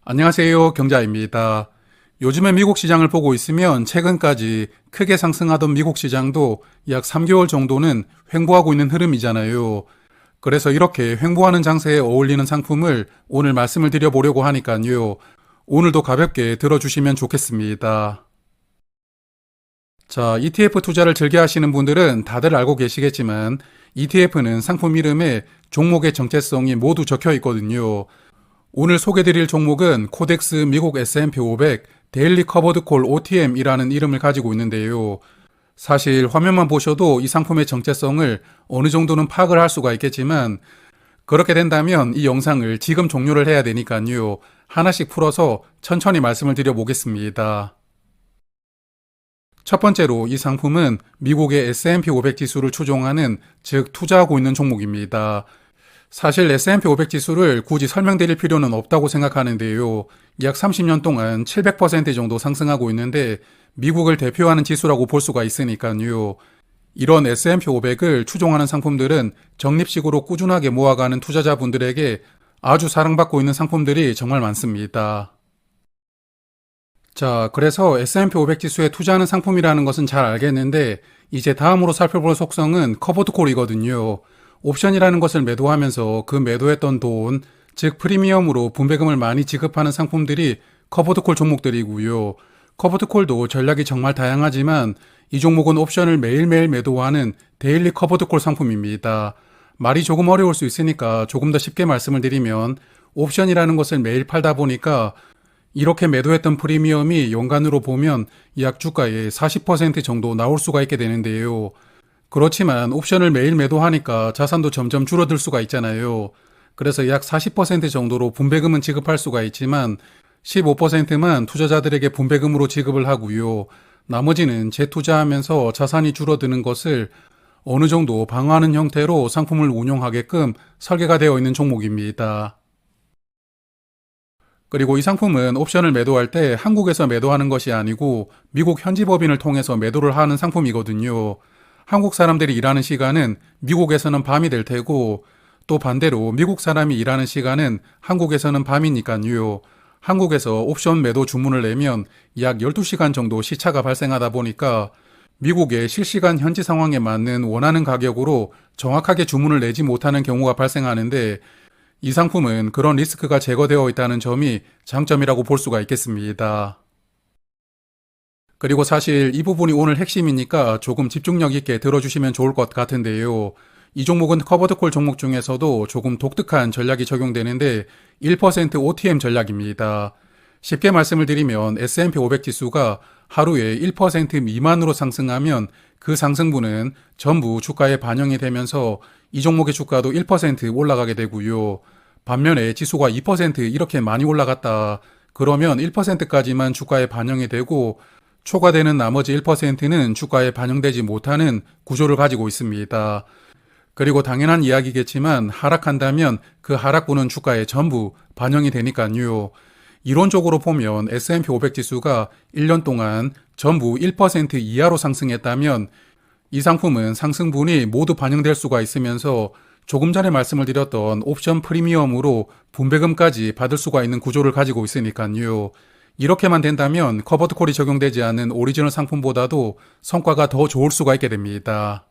안녕하세요. 경자입니다. 요즘에 미국 시장을 보고 있으면 최근까지 크게 상승하던 미국 시장도 약 3개월 정도는 횡보하고 있는 흐름이잖아요. 그래서 이렇게 횡보하는 장세에 어울리는 상품을 오늘 말씀을 드려보려고 하니까요. 오늘도 가볍게 들어주시면 좋겠습니다. 자, ETF 투자를 즐겨 하시는 분들은 다들 알고 계시겠지만 ETF는 상품 이름에 종목의 정체성이 모두 적혀 있거든요. 오늘 소개드릴 종목은 코덱스 미국 S&P 500 데일리 커버드 콜 OTM이라는 이름을 가지고 있는데요. 사실 화면만 보셔도 이 상품의 정체성을 어느 정도는 파악을 할 수가 있겠지만 그렇게 된다면 이 영상을 지금 종료를 해야 되니까요. 하나씩 풀어서 천천히 말씀을 드려보겠습니다. 첫 번째로 이 상품은 미국의 S&P 500 지수를 추종하는, 즉 투자하고 있는 종목입니다. 사실 S&P 500 지수를 굳이 설명드릴 필요는 없다고 생각하는데요. 약 30년 동안 700% 정도 상승하고 있는데 미국을 대표하는 지수라고 볼 수가 있으니까요. 이런 S&P 500을 추종하는 상품들은 적립식으로 꾸준하게 모아가는 투자자분들에게 아주 사랑받고 있는 상품들이 정말 많습니다. 자, 그래서 S&P 500 지수에 투자하는 상품이라는 것은 잘 알겠는데 이제 다음으로 살펴볼 속성은 커버드 콜이거든요. 옵션이라는 것을 매도하면서 그 매도했던 돈, 즉 프리미엄으로 분배금을 많이 지급하는 상품들이 커버드콜 종목들이고요. 커버드콜도 전략이 정말 다양하지만 이 종목은 옵션을 매일매일 매도하는 데일리 커버드콜 상품입니다. 말이 조금 어려울 수 있으니까 조금 더 쉽게 말씀을 드리면 옵션이라는 것을 매일 팔다 보니까 이렇게 매도했던 프리미엄이 연간으로 보면 약 주가의 40% 정도 나올 수가 있게 되는데요. 그렇지만 옵션을 매일 매도하니까 자산도 점점 줄어들 수가 있잖아요. 그래서 약 40% 정도로 분배금은 지급할 수가 있지만 15%만 투자자들에게 분배금으로 지급을 하고요. 나머지는 재투자하면서 자산이 줄어드는 것을 어느 정도 방어하는 형태로 상품을 운용하게끔 설계가 되어 있는 종목입니다. 그리고 이 상품은 옵션을 매도할 때 한국에서 매도하는 것이 아니고 미국 현지 법인을 통해서 매도를 하는 상품이거든요. 한국 사람들이 일하는 시간은 미국에서는 밤이 될 테고 또 반대로 미국 사람이 일하는 시간은 한국에서는 밤이니까요. 한국에서 옵션 매도 주문을 내면 약 12시간 정도 시차가 발생하다 보니까 미국의 실시간 현지 상황에 맞는 원하는 가격으로 정확하게 주문을 내지 못하는 경우가 발생하는데 이 상품은 그런 리스크가 제거되어 있다는 점이 장점이라고 볼 수가 있겠습니다. 그리고 사실 이 부분이 오늘 핵심이니까 조금 집중력 있게 들어주시면 좋을 것 같은데요. 이 종목은 커버드콜 종목 중에서도 조금 독특한 전략이 적용되는데 1% OTM 전략입니다. 쉽게 말씀을 드리면 S&P 500 지수가 하루에 1% 미만으로 상승하면 그 상승분은 전부 주가에 반영이 되면서 이 종목의 주가도 1% 올라가게 되고요. 반면에 지수가 2% 이렇게 많이 올라갔다. 그러면 1%까지만 주가에 반영이 되고 초과되는 나머지 1%는 주가에 반영되지 못하는 구조를 가지고 있습니다. 그리고 당연한 이야기겠지만 하락한다면 그 하락분은 주가에 전부 반영이 되니까요. 이론적으로 보면 S&P 500 지수가 1년 동안 전부 1% 이하로 상승했다면 이 상품은 상승분이 모두 반영될 수가 있으면서 조금 전에 말씀을 드렸던 옵션 프리미엄으로 분배금까지 받을 수가 있는 구조를 가지고 있으니까요. 이렇게만 된다면 커버드콜이 적용되지 않는 오리지널 상품보다도 성과가 더 좋을 수가 있게 됩니다.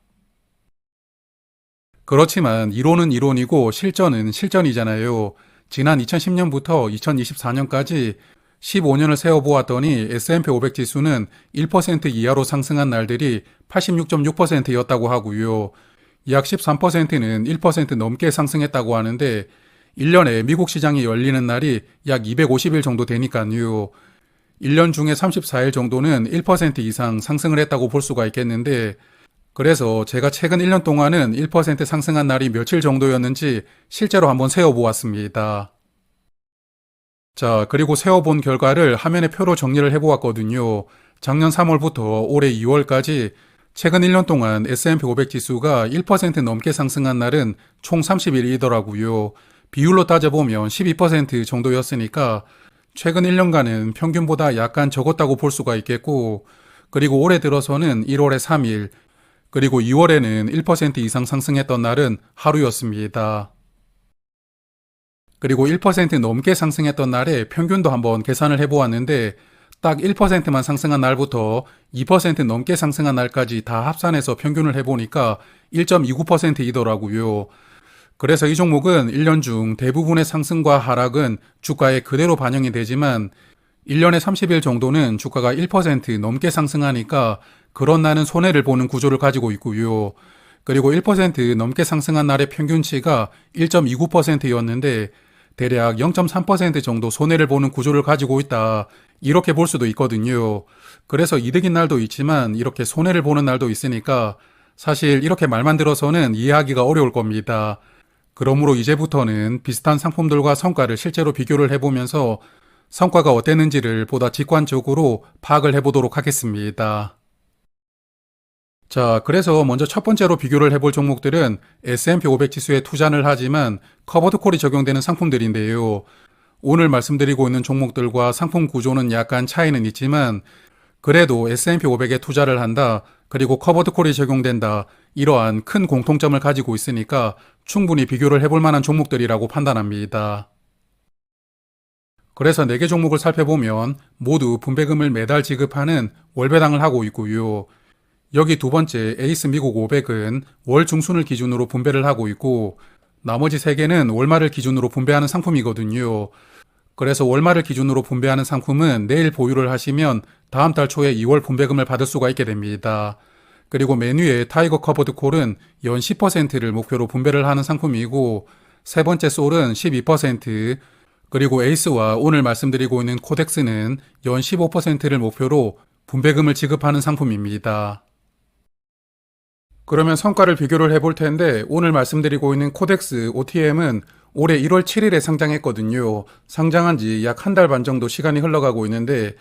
그렇지만 이론은 이론이고 실전은 실전이잖아요. 지난 2010년부터 2024년까지 15년을 세어보았더니 S&P 500 지수는 1% 이하로 상승한 날들이 86.6%였다고 하고요. 약 13%는 1% 넘게 상승했다고 하는데 1년에 미국 시장이 열리는 날이 약 250일 정도 되니까요. 1년 중에 34일 정도는 1% 이상 상승을 했다고 볼 수가 있겠는데 그래서 제가 최근 1년 동안은 1% 상승한 날이 며칠 정도였는지 실제로 한번 세어보았습니다. 자, 그리고 세어본 결과를 화면에 표로 정리를 해보았거든요. 작년 3월부터 올해 2월까지 최근 1년 동안 S&P 500 지수가 1% 넘게 상승한 날은 총 30일이더라고요. 비율로 따져보면 12% 정도였으니까 최근 1년간은 평균보다 약간 적었다고 볼 수가 있겠고 그리고 올해 들어서는 1월에 3일 그리고 2월에는 1% 이상 상승했던 날은 하루였습니다. 그리고 1% 넘게 상승했던 날에 평균도 한번 계산을 해보았는데 딱 1%만 상승한 날부터 2% 넘게 상승한 날까지 다 합산해서 평균을 해보니까 1.29%이더라고요. 그래서 이 종목은 1년 중 대부분의 상승과 하락은 주가에 그대로 반영이 되지만 1년에 30일 정도는 주가가 1% 넘게 상승하니까 그런 날은 손해를 보는 구조를 가지고 있고요. 그리고 1% 넘게 상승한 날의 평균치가 1.29%였는데 대략 0.3% 정도 손해를 보는 구조를 가지고 있다. 이렇게 볼 수도 있거든요. 그래서 이득인 날도 있지만 이렇게 손해를 보는 날도 있으니까 사실 이렇게 말만 들어서는 이해하기가 어려울 겁니다. 그러므로 이제부터는 비슷한 상품들과 성과를 실제로 비교를 해보면서 성과가 어땠는지를 보다 직관적으로 파악을 해보도록 하겠습니다. 자, 그래서 먼저 첫 번째로 비교를 해볼 종목들은 S&P 500 지수에 투자를 하지만 커버드 콜이 적용되는 상품들인데요. 오늘 말씀드리고 있는 종목들과 상품 구조는 약간 차이는 있지만 그래도 S&P 500에 투자를 한다, 그리고 커버드 콜이 적용된다, 이러한 큰 공통점을 가지고 있으니까 충분히 비교를 해볼 만한 종목들이라고 판단합니다. 그래서 4개 종목을 살펴보면 모두 분배금을 매달 지급하는 월배당을 하고 있고요. 여기 두 번째 에이스 미국 500은 월 중순을 기준으로 분배를 하고 있고 나머지 3개는 월말을 기준으로 분배하는 상품이거든요. 그래서 월말을 기준으로 분배하는 상품은 내일 보유를 하시면 다음 달 초에 2월 분배금을 받을 수가 있게 됩니다. 그리고 맨 위에 타이거 커버드 콜은 연 10%를 목표로 분배를 하는 상품이고 세 번째 솔은 12%, 그리고 에이스와 오늘 말씀드리고 있는 코덱스는 연 15%를 목표로 분배금을 지급하는 상품입니다. 그러면 성과를 비교를 해볼 텐데 오늘 말씀드리고 있는 코덱스 OTM은 올해 1월 7일에 상장했거든요. 상장한 지 약 한 달 반 정도 시간이 흘러가고 있는데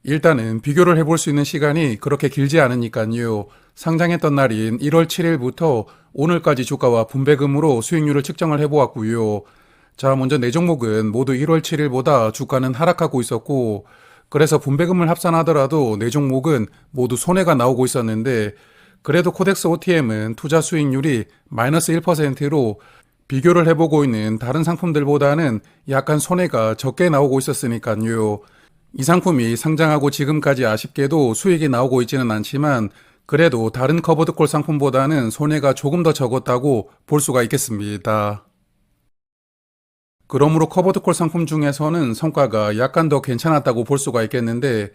일단은 비교를 해볼 수 있는 시간이 그렇게 길지 않으니까요. 상장했던 날인 1월 7일부터 오늘까지 주가와 분배금으로 수익률을 측정을 해보았고요. 자, 먼저 4종목은 모두 1월 7일보다 주가는 하락하고 있었고 그래서 분배금을 합산하더라도 4종목은 모두 손해가 나오고 있었는데 그래도 코덱스 OTM은 투자 수익률이 마이너스 1%로 비교를 해보고 있는 다른 상품들보다는 약간 손해가 적게 나오고 있었으니까요. 이 상품이 상장하고 지금까지 아쉽게도 수익이 나오고 있지는 않지만 그래도 다른 커버드콜 상품보다는 손해가 조금 더 적었다고 볼 수가 있겠습니다. 그러므로 커버드콜 상품 중에서는 성과가 약간 더 괜찮았다고 볼 수가 있겠는데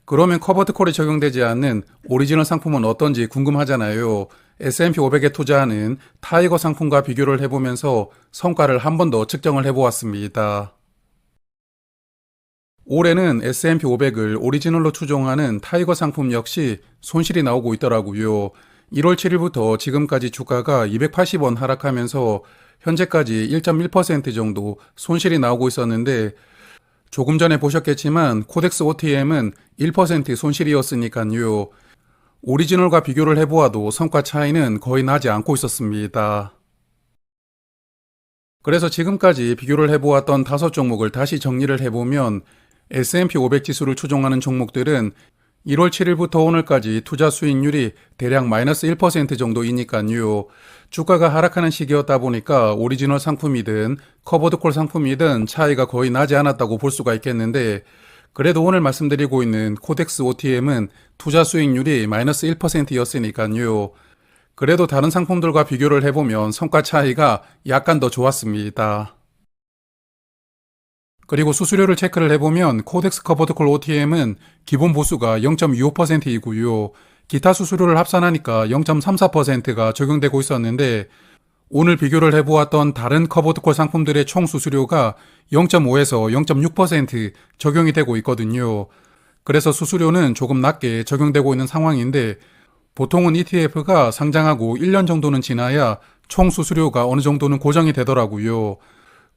그러면 커버드콜이 적용되지 않는 오리지널 상품은 어떤지 궁금하잖아요. S&P 500에 투자하는 타이거 상품과 비교를 해보면서 성과를 한 번 더 측정을 해보았습니다. 올해는 S&P 500을 오리지널로 추종하는 타이거 상품 역시 손실이 나오고 있더라고요. 1월 7일부터 지금까지 주가가 280원 하락하면서 현재까지 1.1% 정도 손실이 나오고 있었는데 조금 전에 보셨겠지만 코덱스 OTM은 1% 손실이었으니까요. 오리지널과 비교를 해보아도 성과 차이는 거의 나지 않고 있었습니다. 그래서 지금까지 비교를 해보았던 5종목을 다시 정리를 해보면 S&P 500 지수를 추종하는 종목들은 1월 7일부터 오늘까지 투자 수익률이 대략 마이너스 1% 정도이니까요. 주가가 하락하는 시기였다 보니까 오리지널 상품이든 커버드콜 상품이든 차이가 거의 나지 않았다고 볼 수가 있겠는데 그래도 오늘 말씀드리고 있는 코덱스 OTM은 투자 수익률이 마이너스 1%였으니까요. 그래도 다른 상품들과 비교를 해보면 성과 차이가 약간 더 좋았습니다. 그리고 수수료를 체크를 해보면 코덱스 커버드콜 OTM은 기본 보수가 0.25%이고요. 기타 수수료를 합산하니까 0.34%가 적용되고 있었는데 오늘 비교를 해보았던 다른 커버드콜 상품들의 총 수수료가 0.5에서 0.6% 적용이 되고 있거든요. 그래서 수수료는 조금 낮게 적용되고 있는 상황인데 보통은 ETF가 상장하고 1년 정도는 지나야 총 수수료가 어느 정도는 고정이 되더라고요.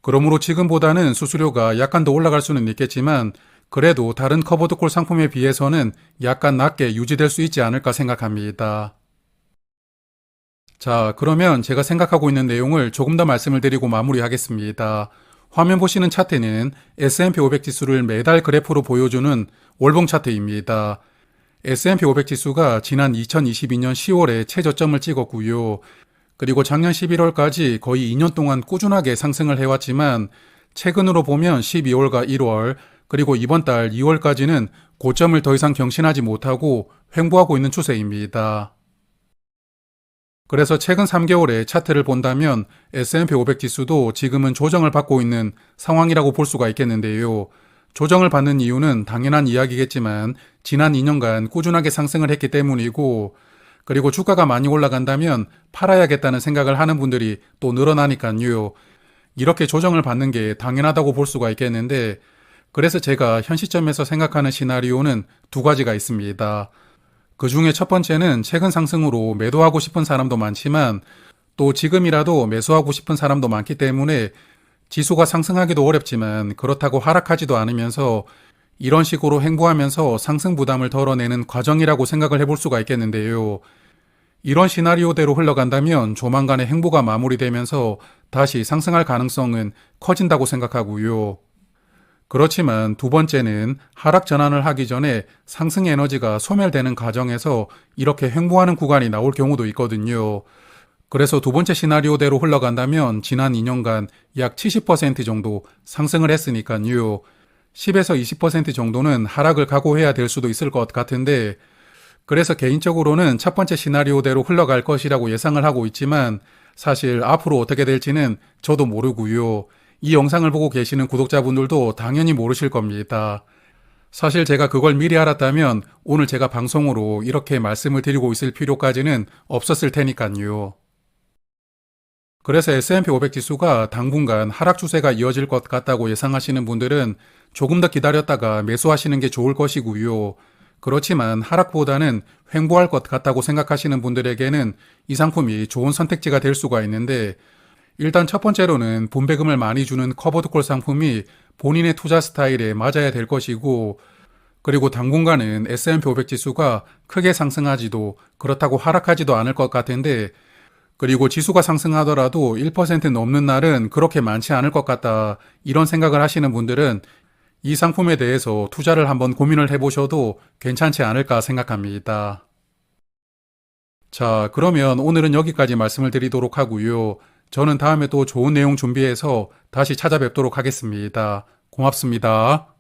그러므로 지금보다는 수수료가 약간 더 올라갈 수는 있겠지만 그래도 다른 커버드콜 상품에 비해서는 약간 낮게 유지될 수 있지 않을까 생각합니다. 자, 그러면 제가 생각하고 있는 내용을 조금 더 말씀을 드리고 마무리하겠습니다. 화면 보시는 차트는 S&P 500 지수를 매달 그래프로 보여주는 월봉 차트입니다. S&P 500 지수가 지난 2022년 10월에 최저점을 찍었고요. 그리고 작년 11월까지 거의 2년 동안 꾸준하게 상승을 해왔지만 최근으로 보면 12월과 1월, 그리고 이번 달 2월까지는 고점을 더 이상 경신하지 못하고 횡보하고 있는 추세입니다. 그래서 최근 3개월의 차트를 본다면 S&P 500 지수도 지금은 조정을 받고 있는 상황이라고 볼 수가 있겠는데요. 조정을 받는 이유는 당연한 이야기겠지만 지난 2년간 꾸준하게 상승을 했기 때문이고, 그리고 주가가 많이 올라간다면 팔아야겠다는 생각을 하는 분들이 또 늘어나니까요. 이렇게 조정을 받는 게 당연하다고 볼 수가 있겠는데, 그래서 제가 현 시점에서 생각하는 시나리오는 두 가지가 있습니다. 그 중에 첫 번째는 최근 상승으로 매도하고 싶은 사람도 많지만 또 지금이라도 매수하고 싶은 사람도 많기 때문에 지수가 상승하기도 어렵지만 그렇다고 하락하지도 않으면서 이런 식으로 횡보하면서 상승 부담을 덜어내는 과정이라고 생각을 해볼 수가 있겠는데요. 이런 시나리오대로 흘러간다면 조만간에 횡보가 마무리되면서 다시 상승할 가능성은 커진다고 생각하고요. 그렇지만 두 번째는 하락 전환을 하기 전에 상승 에너지가 소멸되는 과정에서 이렇게 횡보하는 구간이 나올 경우도 있거든요. 그래서 두 번째 시나리오대로 흘러간다면 지난 2년간 약 70% 정도 상승을 했으니까요. 10에서 20% 정도는 하락을 각오해야 될 수도 있을 것 같은데, 그래서 개인적으로는 첫 번째 시나리오대로 흘러갈 것이라고 예상을 하고 있지만 사실 앞으로 어떻게 될지는 저도 모르고요. 이 영상을 보고 계시는 구독자분들도 당연히 모르실 겁니다. 사실 제가 그걸 미리 알았다면 오늘 제가 방송으로 이렇게 말씀을 드리고 있을 필요까지는 없었을 테니까요. 그래서 S&P 500 지수가 당분간 하락 추세가 이어질 것 같다고 예상하시는 분들은 조금 더 기다렸다가 매수하시는 게 좋을 것이고요. 그렇지만 하락보다는 횡보할 것 같다고 생각하시는 분들에게는 이 상품이 좋은 선택지가 될 수가 있는데, 일단 첫 번째로는 분배금을 많이 주는 커버드콜 상품이 본인의 투자 스타일에 맞아야 될 것이고, 그리고 당분간은 S&P 500 지수가 크게 상승하지도 그렇다고 하락하지도 않을 것 같은데, 그리고 지수가 상승하더라도 1% 넘는 날은 그렇게 많지 않을 것 같다, 이런 생각을 하시는 분들은 이 상품에 대해서 투자를 한번 고민을 해보셔도 괜찮지 않을까 생각합니다. 자, 그러면 오늘은 여기까지 말씀을 드리도록 하고요. 저는 다음에 또 좋은 내용 준비해서 다시 찾아뵙도록 하겠습니다. 고맙습니다.